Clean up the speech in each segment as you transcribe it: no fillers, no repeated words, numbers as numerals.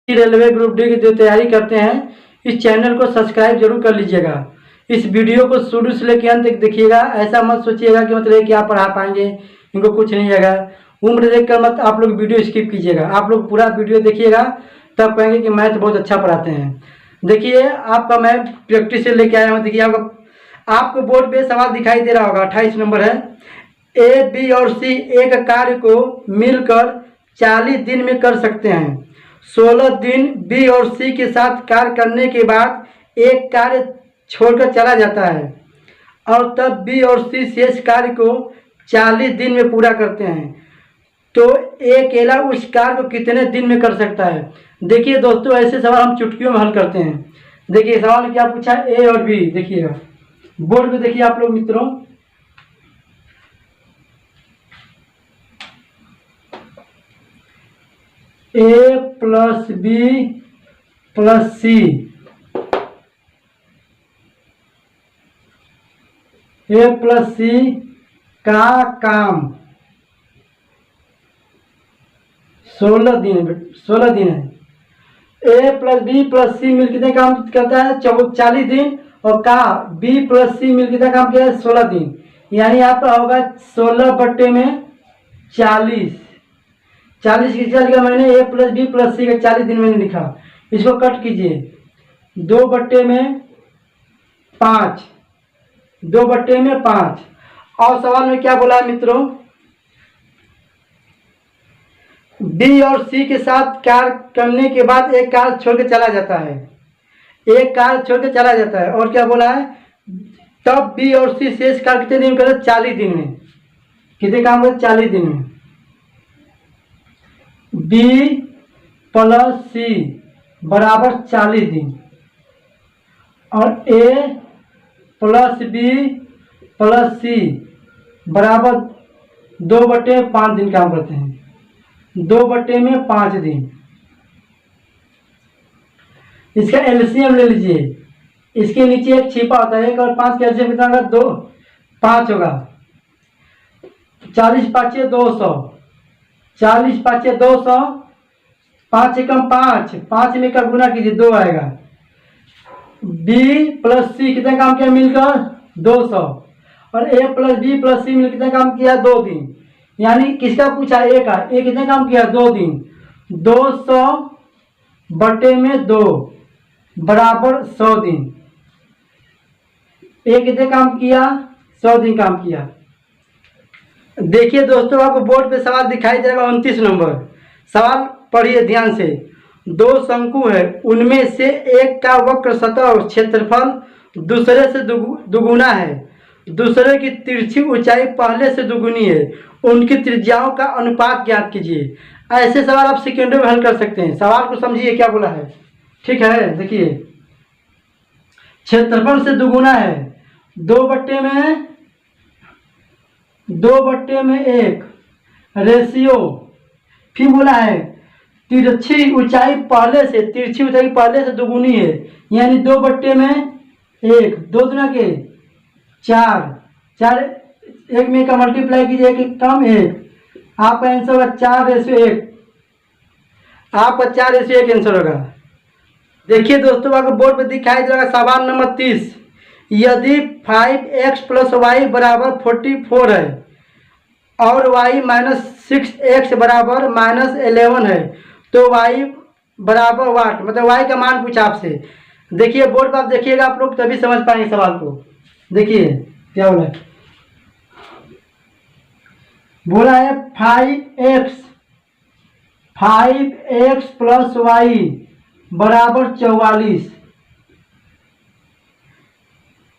Railway group D की जो तैयारी करते हैं इस चैनल को सब्सक्राइब जरूर कर लीजिएगा। इस वीडियो को शुरू से लेकर अंत तक देखिएगा। ऐसा मत सोचिएगा कि मतलब क्या पढ़ा पाएंगे, इनको कुछ नहीं आएगा। उम्र देखकर मत आप लोग वीडियो स्किप कीजिएगा। आप लोग पूरा वीडियो देखिएगा तब कहेंगे कि मैथ बहुत अच्छा पढ़ाते हैं। देखिए आपका मैं प्रैक्टिस से लेके आया हूँ। देखिए आपको बोर्ड पे सवाल दिखाई दे रहा होगा। 28 नंबर है। ए बी और सी एक कार्य को मिलकर 40 दिन में कर सकते हैं। 16 दिन बी और सी के साथ कार्य करने के बाद एक कार्य छोड़कर चला जाता है और तब बी और सी शेष कार्य को 40 दिन में पूरा करते हैं, तो ए अकेला उस कार्य को कितने दिन में कर सकता है। देखिए दोस्तों, ऐसे सवाल हम चुटकियों में हल करते हैं। देखिए सवाल में क्या पूछा, ए और बी। देखिएगा बोर्ड पे देखिए आप लोग मित्रों, ए प्लस बी प्लस सी, ए प्लस सी का काम 16 दिन है। ए प्लस बी प्लस सी मिल कितने काम करता है, 40 दिन। और का बी प्लस सी मिल कितना काम किया है, 16 दिन। यानी आपका होगा 16 बट्टे में 40। 40 किस लिखा मैंने, ए प्लस बी प्लस सी का 40 दिन मैंने लिखा। इसको कट कीजिए, 2 बट्टे में 5, 2 बट्टे में 5। और सवाल में क्या बोला है मित्रों, बी और सी के साथ कार्य करने के बाद एक कार्य छोड़ के चला जाता है। एक कार्य छोड़ के चला जाता है और क्या बोला है, तब बी और सी शेष कार्य कितने दिन में करते, 40 दिन में। कितने काम करते, 40 दिन में। बी प्लस सी बराबर 40 दिन और ए प्लस बी प्लस सी बराबर 2 बट्टे 5 दिन काम करते हैं। 2 बट्टे में 5 दिन। इसका एलसीएम ले लीजिए। इसके नीचे एक छिपा होता है, 1 और 5 का एलसीएम कितना होगा, 2 5 होगा। 40 5 200, 40 5 200, 5 एकम 5, 5 में का गुना कीजिए 2 आएगा। बी प्लस सी कितना काम किया मिलकर, 200। और ए प्लस बी प्लस सी मिल कितना काम किया, 2 दिन। यानी किसका पूछा, ए का। ए कितने काम किया, 2 दिन। 200 बटे में 2 बराबर 100 दिन। ए कितने काम किया, 100 दिन काम किया। देखिए दोस्तों, आपको बोर्ड पे सवाल दिखाई देगा 29 नंबर। सवाल पढ़िए ध्यान से। 2 शंकु है, उनमें से एक का वक्र सतह और क्षेत्रफल दूसरे से दुगुना है। दूसरे की तिरछी ऊंचाई पहले से दुगुनी है। उनकी त्रिज्याओं का अनुपात ज्ञात कीजिए। ऐसे सवाल आप सेकेंडों में हल कर सकते हैं। सवाल को समझिए क्या बोला है, ठीक है। देखिए क्षेत्रफल से दुगुना है, 2 बट्टे में 1 रेशियो। फिर बोला है तिरछी ऊंचाई पहले से दुगुनी है, यानी 2 बट्टे में 1, 2 दुना के 4, 1 में का मल्टीप्लाई कीजिए, 1 कम 1, आपका आंसर होगा 4:1। आपका 4:1 आंसर होगा। देखिए दोस्तों, आपको बोर्ड पे दिखाई दे रहा है सवाल नंबर 30। यदि 5x प्लस वाई बराबर 44 है और y माइनस 6x बराबर -11 है, तो y बराबर वाट, मतलब y का मान पूछा आपसे। देखिए बोर्ड पर आप देखिएगा, आप लोग तभी समझ पाएंगे सवाल को। देखिए क्या बोला है 5x प्लस वाई बराबर 44।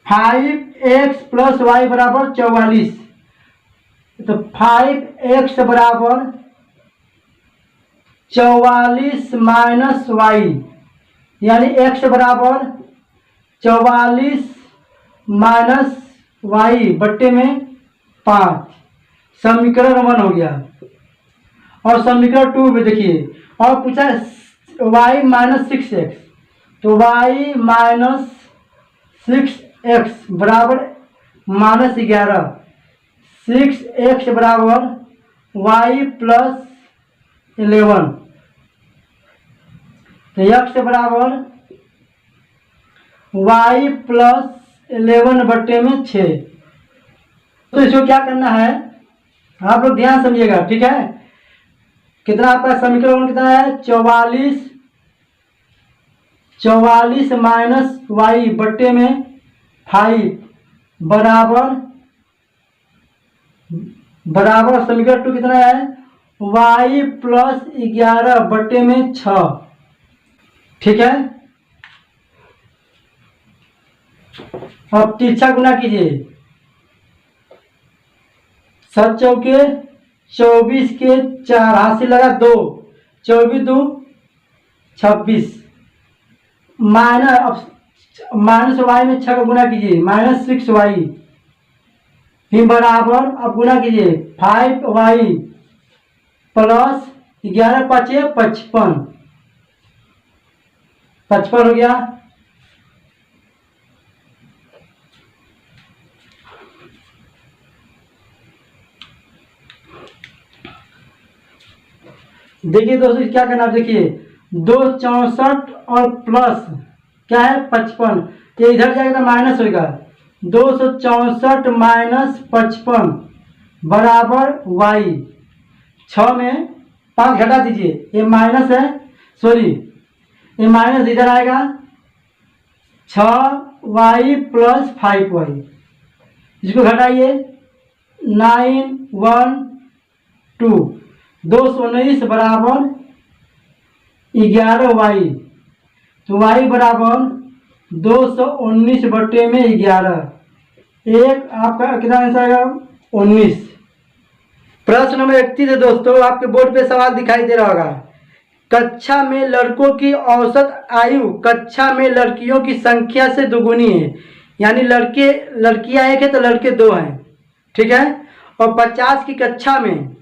5x प्लस वाई बराबर 44, तो 5x बराबर 44 माइनस वाई, यानी x बराबर 44 माइनस वाई बट्टे में 5। समीकरण 1 हो गया। और समीकरण 2 में देखिए, और पूछा y माइनस 6x, तो y माइनस 6x बराबर -11। 6x बराबर y प्लस 11। तो x बराबर y प्लस 11 बट्टे में 6। तो इसको क्या करना है आप लोग ध्यान समझिएगा, ठीक है। कितना आपका समीकरण कितना है, 44 माइनस वाई बट्टे में 5 बराबर समीकरण 2 कितना है, y प्लस 11 बट्टे में 6, ठीक है। अब तिरछा गुना कीजिए, 7 चौके 24 के 4 हाथ से लगा 2, 24 2 26 माइनस वाई में 6 का गुना कीजिए, -6y फिर बराबर अब गुना कीजिए 5y प्लस 11 5 55 हो गया। देखिए दोस्तों क्या करना, देखिए 264 और प्लस क्या है 55, ये इधर जाएगा तो माइनस होगा, 264 माइनस 55 बराबर y। 6 में 5 घटा दीजिए, ये माइनस है, सॉरी ये माइनस इधर आएगा, 6y प्लस 5y, इसको घटाइए 9 1 2 219 बराबर 11y, तो y बराबर 219 बट्टे में 11, एक आपका कितना आंसर आएगा 19। प्रश्न नंबर 31 है दोस्तों, आपके बोर्ड पे सवाल दिखाई दे रहा होगा। कक्षा में लड़कों की औसत आयु कक्षा में लड़कियों की संख्या से दुगुनी है, यानी लड़कियां 1 है तो लड़के 2 हैं, ठीक है। और 50 की कक्षा में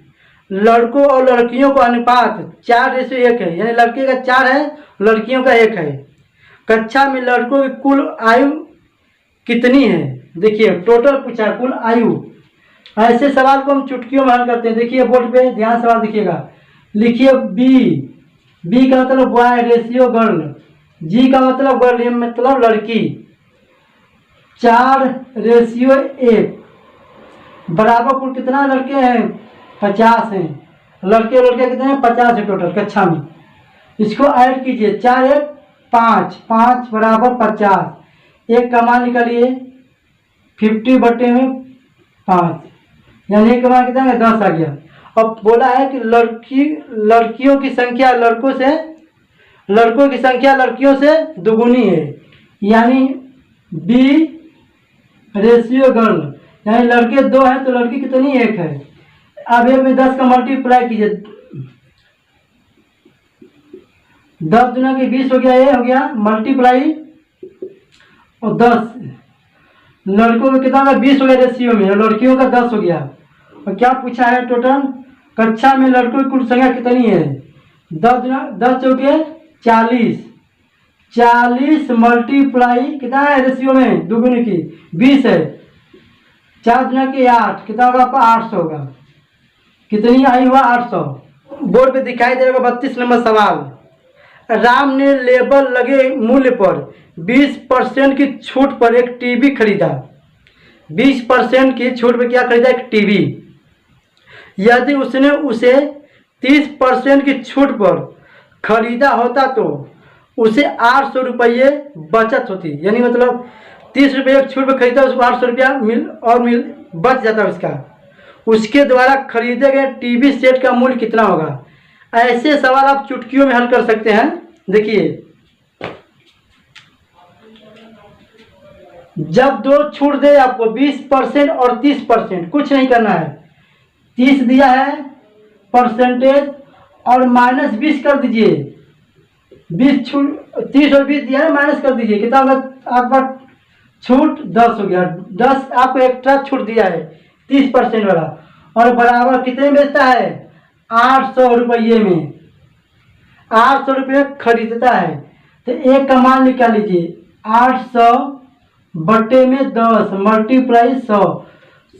लड़कों और लड़कियों का अनुपात 4:1 है, यानी लड़के का 4 है लड़कियों का 1 है। कक्षा में लड़कों की कुल आयु कितनी है, देखिए टोटल पूछा कुल आयु। ऐसे सवाल को हम चुटकियों में हल करते हैं। देखिए बोर्ड पे ध्यान सवाल देखिएगा, लिखिए बी का मतलब बॉय रेशियो गर्ल, जी का मतलब गर्ल मतलब लड़की, 4:1 बराबर कुल कितना लड़के हैं 50 हैं, लड़के कितने हैं 50 है टोटल कक्षा में। इसको ऐड कीजिए 4 1 5 बराबर 50, एक का मान निकालिए 50 बट्टे में 5, यानी एक का मान कितना है 10 आ गया। अब बोला है कि लड़कियों की संख्या लड़कों की संख्या लड़कियों से दुगुनी है, यानी बी रेशियो गर्ल, यानी लड़के 2 हैं तो लड़की कितनी 1 है। अब 1 में 10 का मल्टीप्लाई कीजिए, 10 दुना के 20 हो गया, ये हो गया मल्टीप्लाई और 10, लड़कों में कितना 20 हो गया रेशियो में और लड़कियों का 10 हो गया। और क्या पूछा है टोटल कक्षा में लड़कों की कुल संख्या कितनी है, 10 चौके 40 मल्टीप्लाई कितना है रेशियो में दुगुनी की 20 है, 4 दुना के 8 कितना होगा आपका 800 होगा। कितनी आई हुआ 800। बोर्ड पे दिखाई दे रहा 32 नंबर सवाल। राम ने लेबल लगे मूल्य पर 20% की छूट पर एक टीवी खरीदा, 20% की छूट पर क्या खरीदा, एक टीवी। यदि उसने उसे 30% की छूट पर खरीदा होता तो उसे 800 रुपये बचत होती, यानी मतलब 30 रुपये की छूट पर खरीदा, उसको 800 रुपया बच जाता उसका। उसके द्वारा खरीदे गए टीवी सेट का मूल्य कितना होगा। ऐसे सवाल आप चुटकियों में हल कर सकते हैं। देखिए जब 2 छूट दे आपको 20% और 30%, कुछ नहीं करना है, 30 दिया है परसेंटेज और -20 कर दीजिए, 20 छूट 30 और 20 दिया है माइनस कर दीजिए, कितना होगा आपका छूट 10 हो गया, 10 आपको एक्स्ट्रा छूट दिया है 30% वाला, और बराबर कितने में बेचता है 800 रुपये में, 800 रुपये खरीदता है। तो एक का मान निकाल लीजिए, 800 बट्टे में 10 मल्टीप्लाई 100,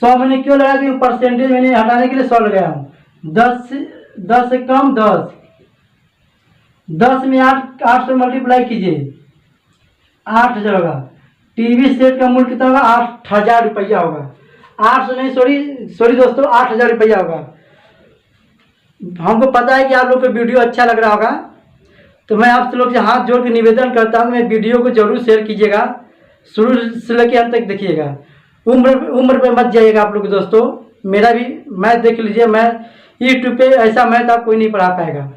100 मैंने क्यों लगाया कि परसेंटेज मैंने हटाने के लिए 100 लगाया हूँ, 10 से कम 10, 10 में 8 से मल्टीप्लाई कीजिए, 8,000 होगा। टीवी सेट का मूल्य कितना होगा? 8,000 रुपया होगा। 800 नहीं, सॉरी दोस्तों, 8,000 रुपया होगा। हमको पता है कि आप लोग को वीडियो अच्छा लग रहा होगा, तो मैं आप लोग से हाथ जोड़ के निवेदन करता हूँ, मैं वीडियो को जरूर शेयर कीजिएगा, शुरू से लेकर अंत तक देखिएगा। उम्र पे मत जाइएगा आप लोग दोस्तों। मेरा भी मैथ देख लीजिए, मैं यूट्यूब पे ऐसा मैथ आप कोई नहीं पढ़ा पाएगा।